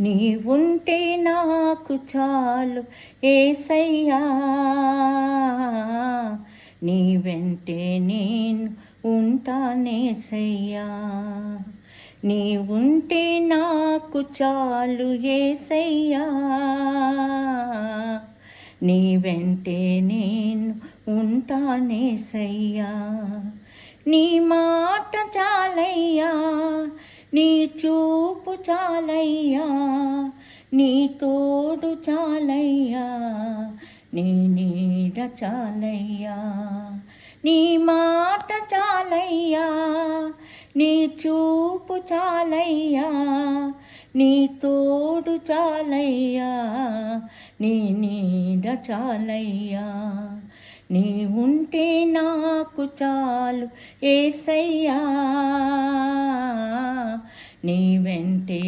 నీవుంటే నాకు చాలు యేసయ్యా, నీ వెంటే నేను ఉంటానేసయ్యా. నీవుంటే నాకు చాలు యేసయ్యా, నీ వెంటే నేను ఉంటానేసయ్యా. నీ మాట చాలయ్యా, నీ చూపు చాలయ్యా, నీ తోడు చాలయ్యా, నీ నీడ చాలయ్యా. నీ మాట చాలయ్యా, నీ చూపు చాలయ్యా, నీ తోడు చాలయ్యా, నీ నీడ చాలయ్యా. నీవుంటే నాకు చాలు యేసయ్యా, నీ వెంటే